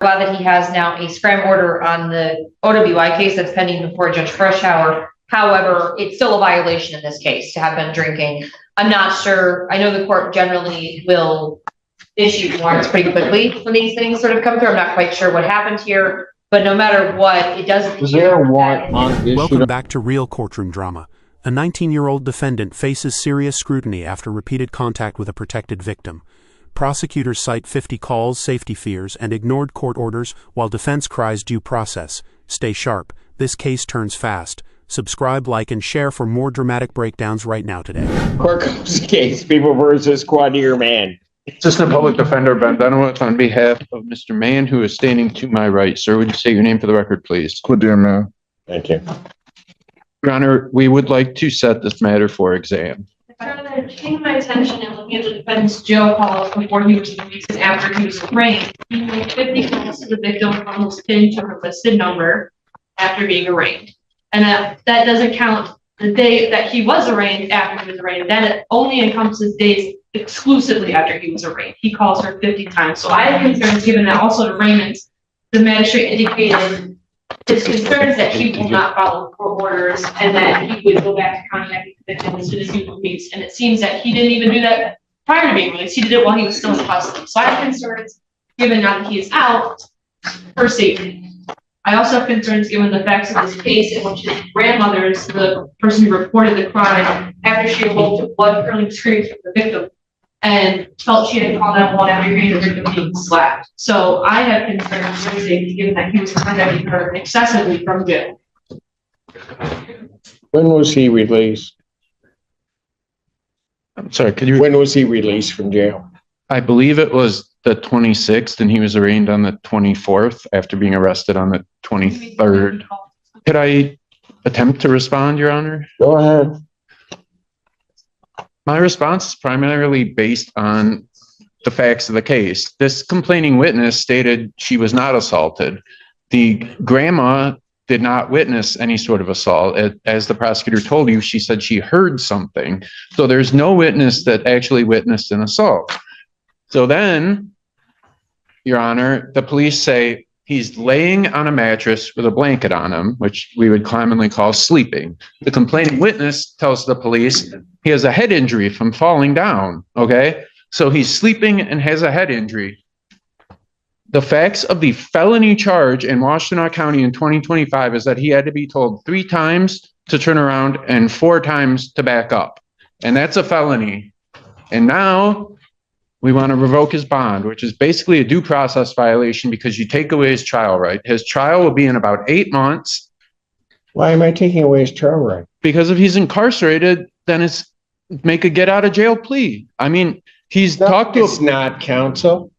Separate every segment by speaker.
Speaker 1: glad that he has now a scram order on the OWI case that's pending before Judge Freshour. However, it's still a violation in this case to have been drinking. I'm not sure. I know the court generally will issue warrants pretty quickly when these things sort of come through. I'm not quite sure what happened here, but no matter what, it doesn't.
Speaker 2: Is there a warrant on issue?
Speaker 3: Welcome back to real courtroom drama. A 19-year-old defendant faces serious scrutiny after repeated contact with a protected victim. Prosecutors cite 50 calls, safety fears, and ignored court orders, while defense cries due process. Stay sharp. This case turns fast. Subscribe, like, and share for more dramatic breakdowns right now today.
Speaker 2: Court case, People versus Quadir Man.
Speaker 4: Assistant Public Defender Ben Benowitz on behalf of Mr. Mann, who is standing to my right. Sir, would you say your name for the record, please?
Speaker 5: Quadir Man.
Speaker 2: Thank you.
Speaker 4: Your Honor, we would like to set this matter for exam.
Speaker 1: Further, paying my attention and looking at the defendant's jail calls before he was released and after he was arraigned, he made 50 calls to the victim from his PIN to her listed number after being arraigned. And that doesn't count the day that he was arraigned after he was arraigned. That only encompasses days exclusively after he was arraigned. He calls her 50 times. So I have concerns, given that also to Raymond, the magistrate indicated his concerns that he will not follow court orders and that he would go back to contacting the victim as soon as he was released. And it seems that he didn't even do that prior to being released. He did it while he was still in custody. So I have concerns, given now that he is out, for safety. I also have concerns given the facts of this case in which his grandmother is the person who reported the crime after she awoke to blood-curdling screams from the victim and felt she had called 911 after hearing the victim being slapped. So I have concerns for safety given that he was contacting her excessively from jail.
Speaker 2: When was he released?
Speaker 4: I'm sorry, could you?
Speaker 2: When was he released from jail?
Speaker 4: I believe it was the 26th and he was arraigned on the 24th after being arrested on the 23rd. Could I attempt to respond, Your Honor?
Speaker 2: Go ahead.
Speaker 4: My response is primarily based on the facts of the case. This complaining witness stated she was not assaulted. The grandma did not witness any sort of assault. As the prosecutor told you, she said she heard something. So there's no witness that actually witnessed an assault. So then, Your Honor, the police say he's laying on a mattress with a blanket on him, which we would commonly call sleeping. The complaining witness tells the police he has a head injury from falling down, okay? So he's sleeping and has a head injury. The facts of the felony charge in Washtenaw County in 2025 is that he had to be told 3 times to turn around and 4 times to back up. And that's a felony. And now we want to revoke his bond, which is basically a due process violation because you take away his trial right. His trial will be in about 8 months.
Speaker 2: Why am I taking away his trial right?
Speaker 4: Because if he's incarcerated, then it's make a get out of jail plea. I mean, he's talked to.
Speaker 2: It's not, counsel.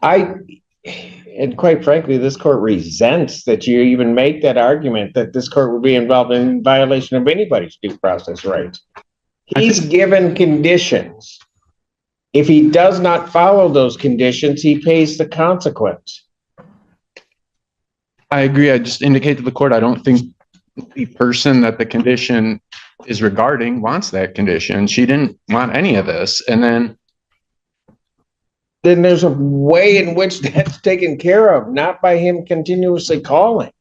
Speaker 2: And quite frankly, this court resents that you even make that argument that this court would be involved in violation of anybody's due process rights. He's given conditions. If he does not follow those conditions, he pays the consequence.
Speaker 4: I agree. I just indicate to the court, I don't think the person that the condition is regarding wants that condition. She didn't want any of this. And then
Speaker 2: there's a way in which that's taken care of, not by him continuously calling.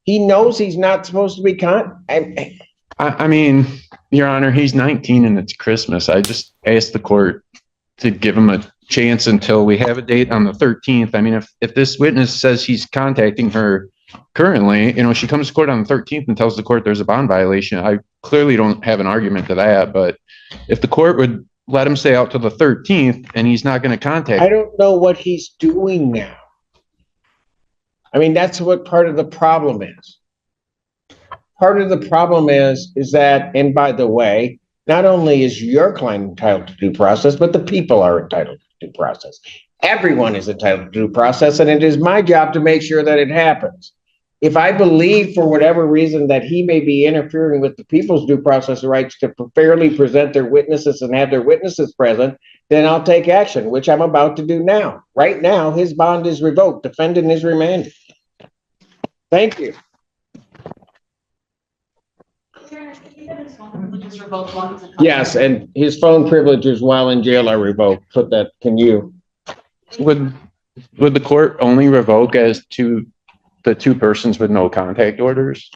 Speaker 2: He knows he's not supposed to be
Speaker 4: I mean, Your Honor, he's 19 and it's Christmas. I just asked the court to give him a chance until we have a date on the 13th. I mean, if this witness says he's contacting her currently, you know, she comes to court on the 13th and tells the court there's a bond violation. I clearly don't have an argument to that, but if the court would let him stay out to the 13th and he's not going to contact.
Speaker 2: I don't know what he's doing now. I mean, that's what part of the problem is. Part of the problem is that, and by the way, not only is your client entitled to due process, but the people are entitled to due process. Everyone is entitled to due process, and it is my job to make sure that it happens. If I believe for whatever reason that he may be interfering with the people's due process rights to fairly present their witnesses and have their witnesses present, then I'll take action, which I'm about to do now. Right now, his bond is revoked. Defendant is remanded. Thank you. Yes, and his phone privileges while in jail are revoked. Put that, can you?
Speaker 4: Would Would the court only revoke as to the two persons with no contact orders?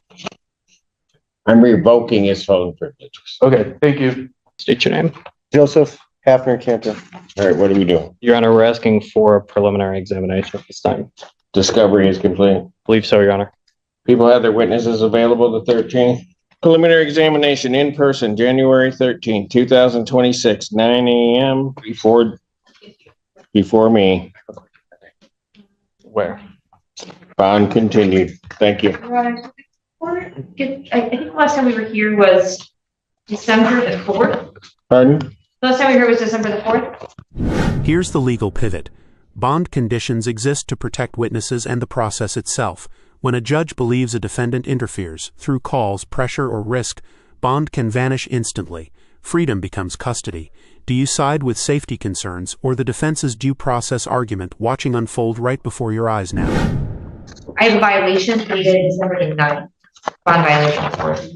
Speaker 2: I'm revoking his phone privileges.
Speaker 4: Okay, thank you.
Speaker 5: State your name.
Speaker 6: Joseph Hafner Cantor.
Speaker 2: All right, what are we doing?
Speaker 5: Your Honor, we're asking for a preliminary examination at this time.
Speaker 2: Discovery is complete.
Speaker 5: Believe so, Your Honor.
Speaker 2: People have their witnesses available the 13th. Preliminary examination in person, January 13th, 2026, 9 a.m. before me.
Speaker 5: Where?
Speaker 2: Bond continued. Thank you.
Speaker 1: Right. I think the last time we were here was December the 4th.
Speaker 2: Pardon?
Speaker 1: Last time we were here was December the 4th.
Speaker 3: Here's the legal pivot. Bond conditions exist to protect witnesses and the process itself. When a judge believes a defendant interferes, through calls, pressure, or risk, bond can vanish instantly. Freedom becomes custody. Do you side with safety concerns or the defense's due process argument watching unfold right before your eyes now?
Speaker 1: I have a violation dated December the 9th. Bond violation, of course.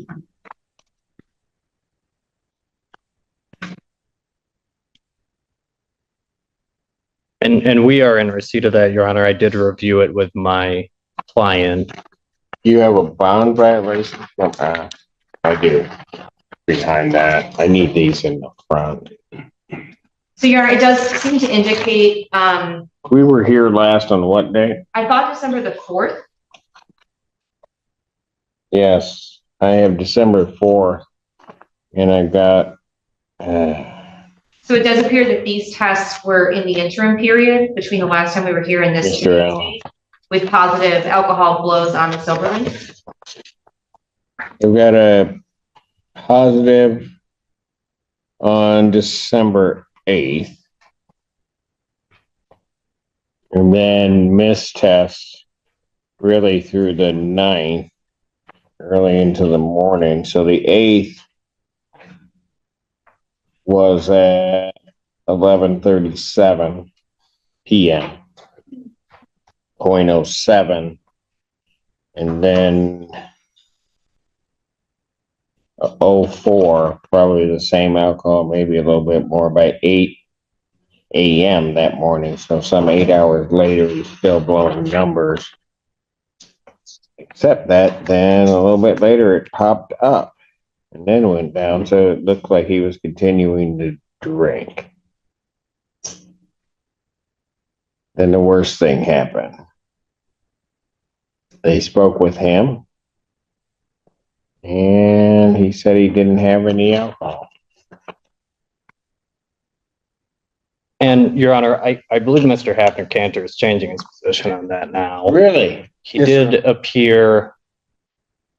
Speaker 5: And we are in receipt of that, Your Honor. I did review it with my client.
Speaker 2: You have a bond violation? I do. Behind that, I need these in the front.
Speaker 1: So it does seem to indicate,
Speaker 2: We were here last on what day?
Speaker 1: I thought December the 4th.
Speaker 2: Yes, I have December 4th. And I've got,
Speaker 1: So it does appear that these tests were in the interim period between the last time we were here and this.
Speaker 2: Mr. Allen.
Speaker 1: With positive alcohol blows on the silver link.
Speaker 2: We've got a positive on December 8th. And then missed tests really through the 9th, early into the morning. So the 8th was at 11:37 p.m. 0.07. And then 04, probably the same alcohol, maybe a little bit more, by 8 a.m. that morning. So some 8 hours later, he's still blowing numbers. Except that then a little bit later, it popped up and then went down. So it looked like he was continuing to drink. Then the worst thing happened. They spoke with him, and he said he didn't have any alcohol.
Speaker 5: And Your Honor, I believe Mr. Hafner Cantor is changing his position on that now.
Speaker 2: Really?
Speaker 5: He did appear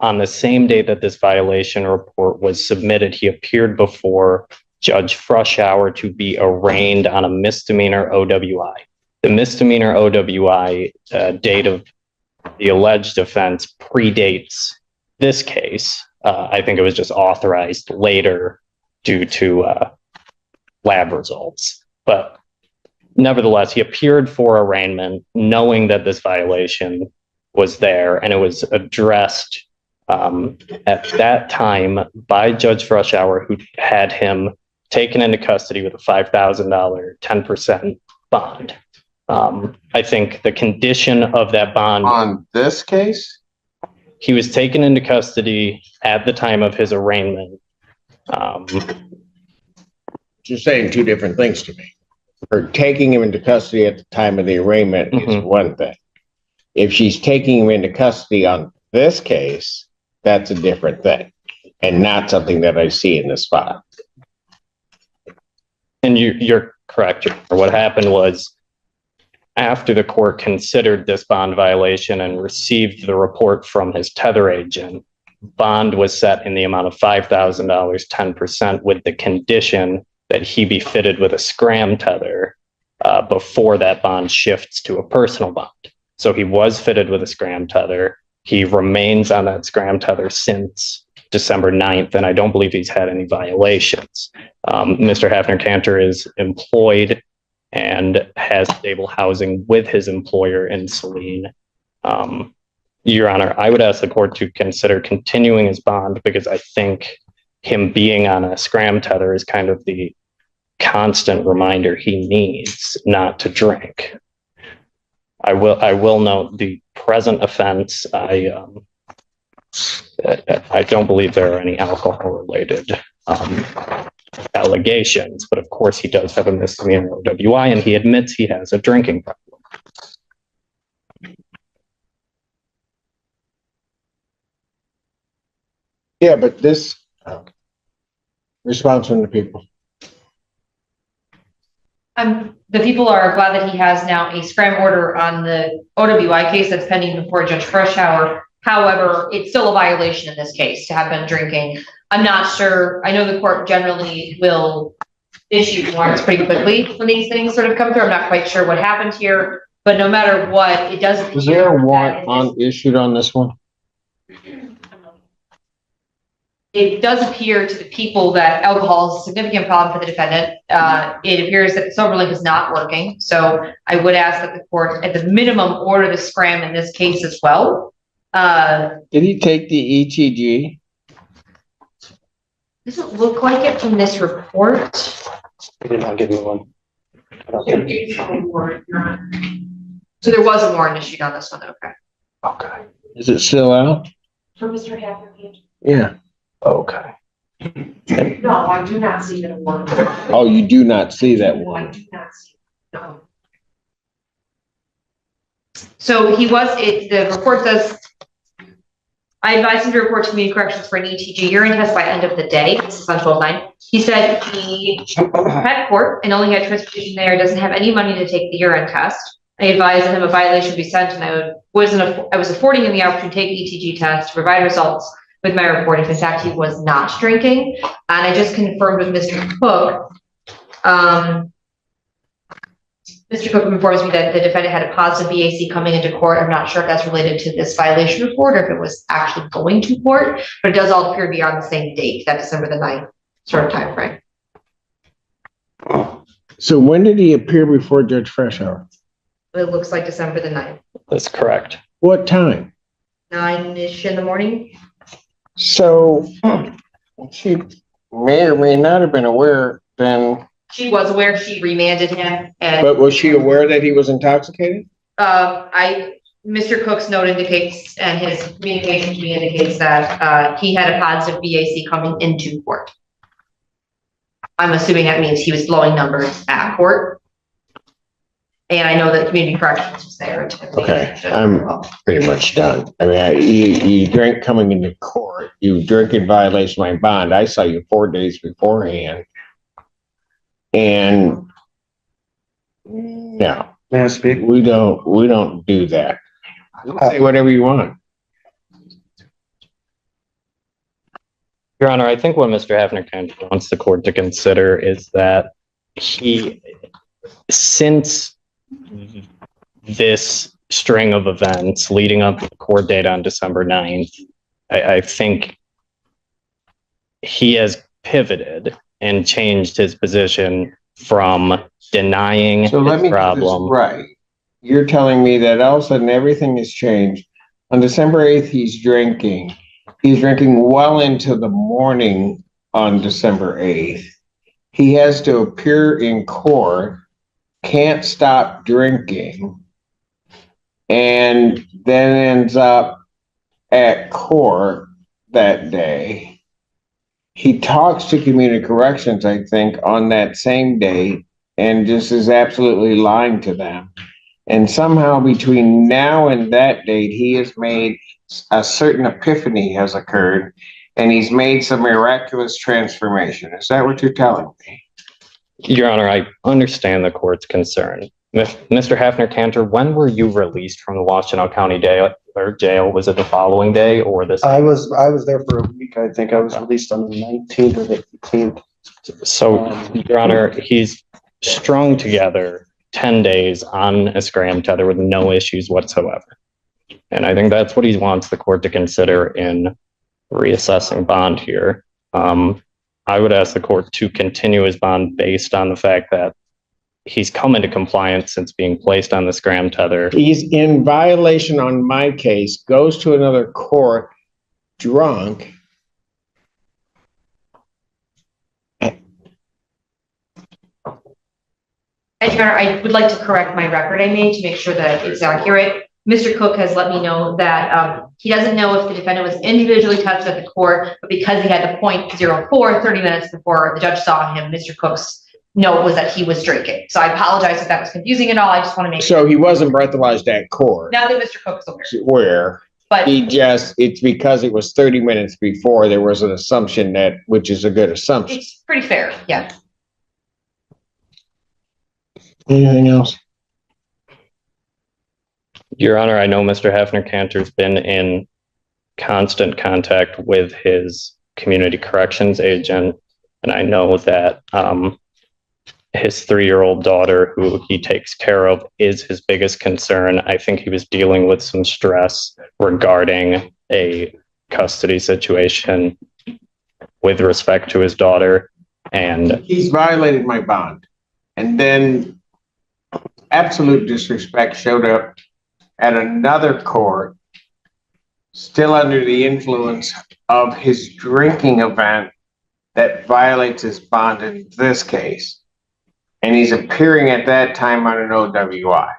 Speaker 5: on the same day that this violation report was submitted. He appeared before Judge Frushauer to be arraigned on a misdemeanor OWI. The misdemeanor OWI date of the alleged offense predates this case. I think it was just authorized later due to lab results. But nevertheless, he appeared for arraignment knowing that this violation was there, and it was addressed at that time by Judge Frushauer, who had him taken into custody with a $5,000 10% bond. I think the condition of that bond...
Speaker 2: On this case?
Speaker 5: He was taken into custody at the time of his arraignment.
Speaker 2: You're saying two different things to me. Her taking him into custody at the time of the arraignment is one thing. If she's taking him into custody on this case, that's a different thing and not something that I see in this file.
Speaker 5: And you're correct. What happened was, after the court considered this bond violation and received the report from his tether agent, bond was set in the amount of $5,000, 10%, with the condition that he be fitted with a scram tether before that bond shifts to a personal bond. So he was fitted with a scram tether. He remains on that scram tether since December 9th, and I don't believe he's had any violations. Mr. Hafner Cantor is employed and has stable housing with his employer in Saline. Your Honor, I would ask the court to consider continuing his bond, because I think him being on a scram tether is kind of the constant reminder he needs not to drink. I will note the present offense. I don't believe there are any alcohol-related allegations, but of course he does have a misdemeanor OWI, and he admits he has a drinking problem.
Speaker 2: Yeah, but this response from the people.
Speaker 7: The people are glad that he has now a scram order on the OWI case that's pending before Judge Freshour. However, it's still a violation in this case to have been drinking. I'm not sure. I know the court generally will issue warrants pretty quickly when these things sort of come through. I'm not quite sure what happened here, but no matter what, it doesn't.
Speaker 2: Is there a warrant issued on this one?
Speaker 7: It does appear to the people that alcohol is a significant problem for the defendant. It appears that SoberLink is not working. So I would ask that the court, at the minimum, order the scram in this case as well.
Speaker 2: Did he take the ETG?
Speaker 7: Doesn't look like it from this report.
Speaker 6: He did not give me one.
Speaker 7: So there was a warrant issued on this one, okay.
Speaker 6: Okay.
Speaker 2: Is it still out?
Speaker 1: For Mr. Hafford?
Speaker 2: Yeah.
Speaker 6: Okay.
Speaker 1: No, I do not see that one.
Speaker 2: Oh, you do not see that
Speaker 1: I
Speaker 2: one.
Speaker 1: do not see, no.
Speaker 7: So the report says, I advised him to report to community corrections for an ETG urine test by end of the day. This is on 12/9. He said he had court and only had transportation there, doesn't have any money to take the urine test. I advised him a violation would be sent, and I was affording him the opportunity to take ETG test to provide results with my report if in fact he was not drinking. And I just confirmed with Mr. Cook. Mr. Cook informs me that the defendant had a positive BAC coming into court. I'm not sure if that's related to this violation report or if it was actually going to court, but it does all appear to be on the same date, that December the 9th sort of time frame.
Speaker 2: So when did he appear before Judge Freshour?
Speaker 7: It looks like December the 9th,
Speaker 5: That's correct.
Speaker 2: What time?
Speaker 7: 9-ish in the morning.
Speaker 2: So she may or may not have been aware then,
Speaker 7: She was aware, she remanded him, and
Speaker 2: but was she aware that he was intoxicated?
Speaker 7: Mr. Cook's note indicates, and his communication to me indicates that he had a positive BAC coming into court. I'm assuming that means he was blowing numbers at court. And I know that community corrections was there.
Speaker 2: Okay, I'm pretty much done. I mean, you drink coming into court, you drink in violation of my bond. I saw you 4 days beforehand. And no,
Speaker 6: May I speak?
Speaker 2: we don't do that. Say whatever you want.
Speaker 5: Your Honor, I think what Mr. Hafner kind of wants the court to consider is that since this string of events leading up to the court date on December 9th, I think he has pivoted and changed his position from denying
Speaker 2: So let
Speaker 5: the
Speaker 2: me get this
Speaker 5: problem.
Speaker 2: right. You're telling me that all of a sudden everything has changed. On December 8th, he's drinking. He's drinking well into the morning on December 8th. He has to appear in court, can't stop drinking, and then ends up at court that day. He talks to community corrections, I think, on that same day and just is absolutely lying to them. And somehow between now and that date, he has made a certain epiphany has occurred and he's made some miraculous transformation. Is that what you're telling me?
Speaker 5: Your Honor, I understand the court's concern. Mr. Hafner Cantor, when were you released from the Washtenaw County jail? Was it the following day or this?
Speaker 6: I was there for a week. I think I was released on the 19th or the 18th.
Speaker 5: So, Your Honor, he's strung together 10 days on a scram tether with no issues whatsoever. And I think that's what he wants the court to consider in reassessing bond here. I would ask the court to continue his bond based on the fact that he's come into compliance since being placed on the scram tether.
Speaker 2: He's in violation on my case, goes to another court drunk.
Speaker 7: Your Honor, I would like to correct my record I made to make sure that it's accurate. Mr. Cook has let me know that he doesn't know if the defendant was individually touched at the court, but because he had the .04 30 minutes before the judge saw him, Mr. Cook's note was that he was drinking. So I apologize if that was confusing at all. I just want to make sure.
Speaker 2: So he wasn't breathalyzed at court,
Speaker 7: Now that Mr. Cook's aware.
Speaker 2: where
Speaker 7: But
Speaker 2: it's because it was 30 minutes before, there was an assumption that, which is a good assumption.
Speaker 7: it's pretty fair, yeah.
Speaker 2: Anything else?
Speaker 5: Your Honor, I know Mr. Hefner-Cantor's been in constant contact with his community corrections agent, and I know that his 3-year-old daughter, who he takes care of, is his biggest concern. I think he was dealing with some stress regarding a custody situation with respect to his daughter, and
Speaker 2: He's violated my bond. And then absolute disrespect showed up at another court, still under the influence of his drinking event that violates his bond in this case. And he's appearing at that time on an OWI.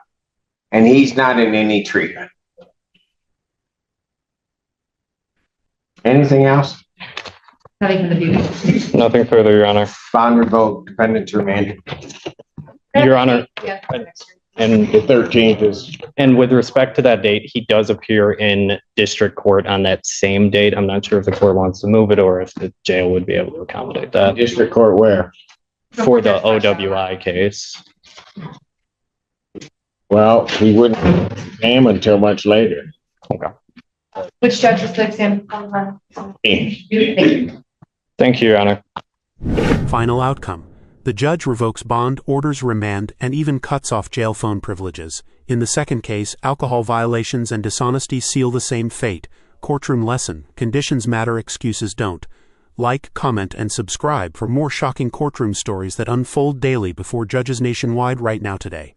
Speaker 2: And he's not in any treatment. Anything else?
Speaker 7: Nothing from the view.
Speaker 5: nothing further, Your Honor.
Speaker 2: Bond revoked, defendants remanded.
Speaker 5: Your Honor,
Speaker 7: Yeah.
Speaker 5: and
Speaker 2: The 13th is,
Speaker 5: And with respect to that date, he does appear in district court on that same date. I'm not sure if the court wants to move it or if the jail would be able to accommodate that
Speaker 2: district court where?
Speaker 5: for the OWI case.
Speaker 2: Well, he wouldn't exam until much later.
Speaker 7: Which judge is the exam? Thank you.
Speaker 5: Thank you, Your Honor.
Speaker 3: Final outcome. The judge revokes bond, orders remand, and even cuts off jail phone privileges. In the second case, alcohol violations and dishonesty seal the same fate. Courtroom lesson: conditions matter, excuses don't. Like, comment, and subscribe for more shocking courtroom stories that unfold daily before judges nationwide right now today.